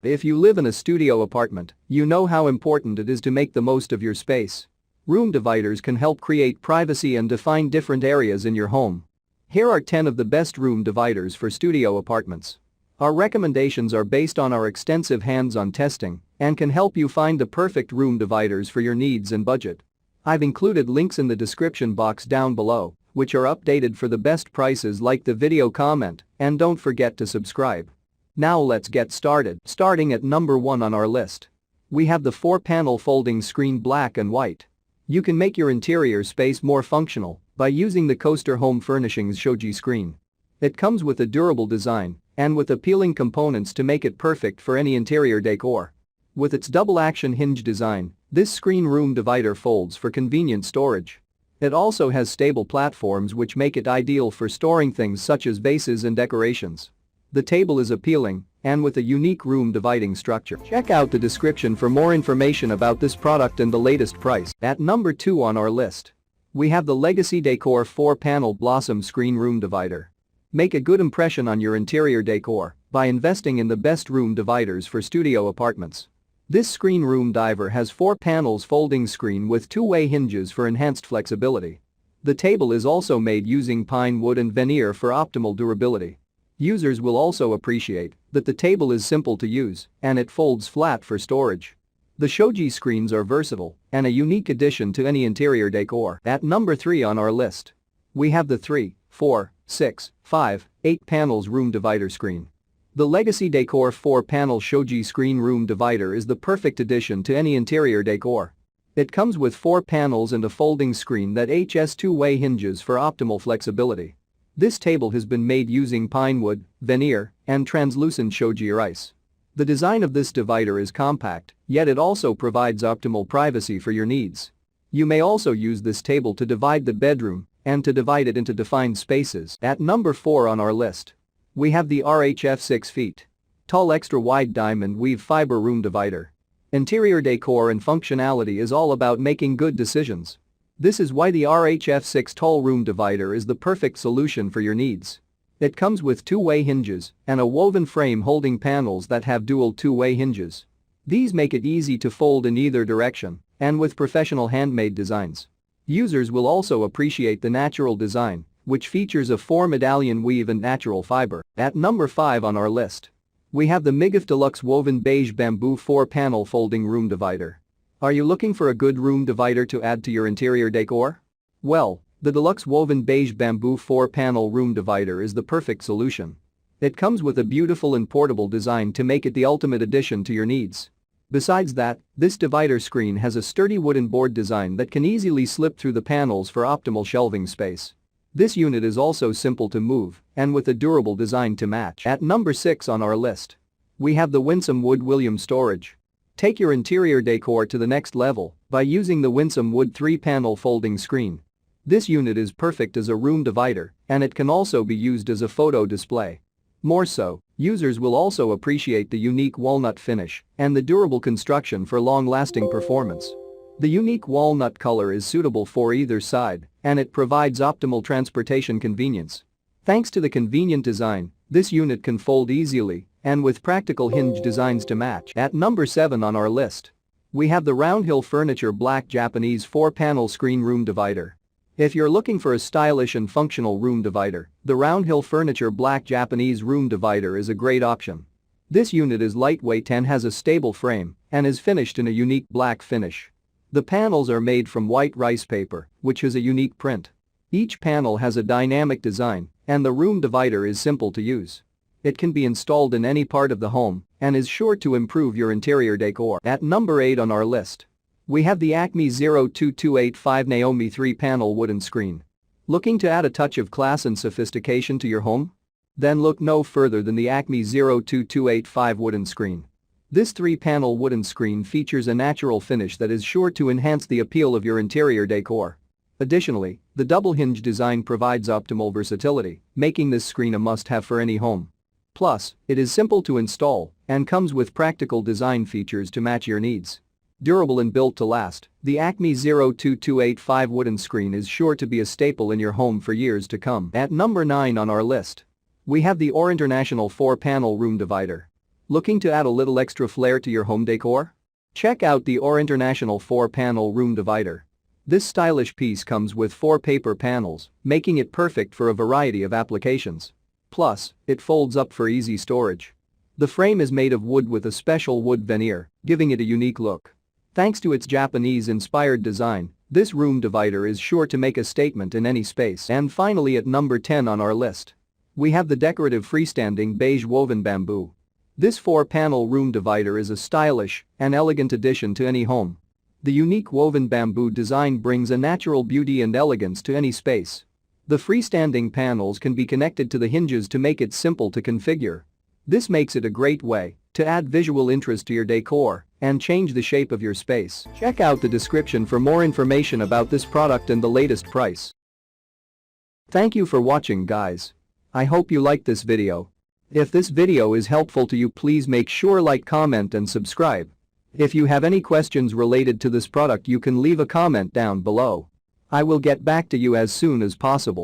If you live in a studio apartment, you know how important it is to make the most of your space. Room dividers can help create privacy and define different areas in your home. Here are 10 of the best room dividers for studio apartments. Our recommendations are based on our extensive hands-on testing and can help you find the perfect room dividers for your needs and budget. I've included links in the description box down below, which are updated for the best prices. Like the video, comment, and don't forget to subscribe. Now let's get started. Starting at number 1 on our list. We have the 4-panel folding screen, black and white. You can make your interior space more functional by using the Coaster Home Furnishings Shoji screen. It comes with a durable design and with appealing components to make it perfect for any interior decor. With its double-action hinge design, this screen room divider folds for convenient storage. It also has stable platforms which make it ideal for storing things such as vases and decorations. The table is appealing and with a unique room dividing structure. Check out the description for more information about this product and the latest price. At number 2 on our list, we have the Legacy Decor 4-panel Blossom screen room divider. Make a good impression on your interior decor by investing in the best room dividers for studio apartments. This screen room divider has 4 panels folding screen with 2-way hinges for enhanced flexibility. The table is also made using pine wood and veneer for optimal durability. Users will also appreciate that the table is simple to use and it folds flat for storage. The Shoji screens are versatile and a unique addition to any interior decor. At number 3 on our list, we have the 3, 4, 6, 5, 8 panels room divider screen. The Legacy Decor 4-panel Shoji screen room divider is the perfect addition to any interior decor. It comes with 4 panels and a folding screen that has 2-way hinges for optimal flexibility. This table has been made using pine wood, veneer, and translucent shoji rice. The design of this divider is compact, yet it also provides optimal privacy for your needs. You may also use this table to divide the bedroom and to divide it into defined spaces. At number 4 on our list, we have the RHF 6 feet tall extra wide diamond weave fiber room divider. Interior decor and functionality is all about making good decisions. This is why the RHF 6 tall room divider is the perfect solution for your needs. It comes with 2-way hinges and a woven frame holding panels that have dual 2-way hinges. These make it easy to fold in either direction and with professional handmade designs. Users will also appreciate the natural design, which features a 4-medallion weave and natural fiber. At number 5 on our list, we have the MIGIF Deluxe Woven Beige Bamboo 4-panel folding room divider. Are you looking for a good room divider to add to your interior decor? Well, the Deluxe Woven Beige Bamboo 4-panel room divider is the perfect solution. It comes with a beautiful and portable design to make it the ultimate addition to your needs. Besides that, this divider screen has a sturdy wooden board design that can easily slip through the panels for optimal shelving space. This unit is also simple to move and with a durable design to match. At number 6 on our list, we have the Winsome Wood William Storage. Take your interior decor to the next level by using the Winsome Wood 3-panel folding screen. This unit is perfect as a room divider and it can also be used as a photo display. More so, users will also appreciate the unique walnut finish and the durable construction for long-lasting performance. The unique walnut color is suitable for either side and it provides optimal transportation convenience. Thanks to the convenient design, this unit can fold easily and with practical hinge designs to match. At number 7 on our list, we have the Roundhill Furniture Black Japanese 4-panel screen room divider. If you're looking for a stylish and functional room divider, the Roundhill Furniture Black Japanese room divider is a great option. This unit is lightweight and has a stable frame and is finished in a unique black finish. The panels are made from white rice paper, which is a unique print. Each panel has a dynamic design and the room divider is simple to use. It can be installed in any part of the home and is sure to improve your interior decor. At number 8 on our list, we have the Acme 02285 Naomi 3-panel wooden screen. Looking to add a touch of class and sophistication to your home? Then look no further than the Acme 02285 wooden screen. This 3-panel wooden screen features a natural finish that is sure to enhance the appeal of your interior decor. Additionally, the double hinge design provides optimal versatility, making this screen a must-have for any home. Plus, it is simple to install and comes with practical design features to match your needs. Durable and built to last, the Acme 02285 wooden screen is sure to be a staple in your home for years to come. At number 9 on our list, we have the OR International 4-panel room divider. Looking to add a little extra flair to your home decor? Check out the Decor International 4-panel room divider. This stylish piece comes with 4 paper panels, making it perfect for a variety of applications. Plus, it folds up for easy storage. The frame is made of wood with a special wood veneer, giving it a unique look. Thanks to its Japanese-inspired design, this room divider is sure to make a statement in any space. And finally, at number 10 on our list, we have the Decorative Freestanding Beige Woven Bamboo. This 4-panel room divider is a stylish and elegant addition to any home. The unique woven bamboo design brings a natural beauty and elegance to any space. The freestanding panels can be connected to the hinges to make it simple to configure. This makes it a great way to add visual interest to your decor and change the shape of your space. Check out the description for more information about this product and the latest price. Thank you for watching, guys. I hope you liked this video. If this video is helpful to you, please make sure like, comment and subscribe. If you have any questions related to this product, you can leave a comment down below. I will get back to you as soon as possible.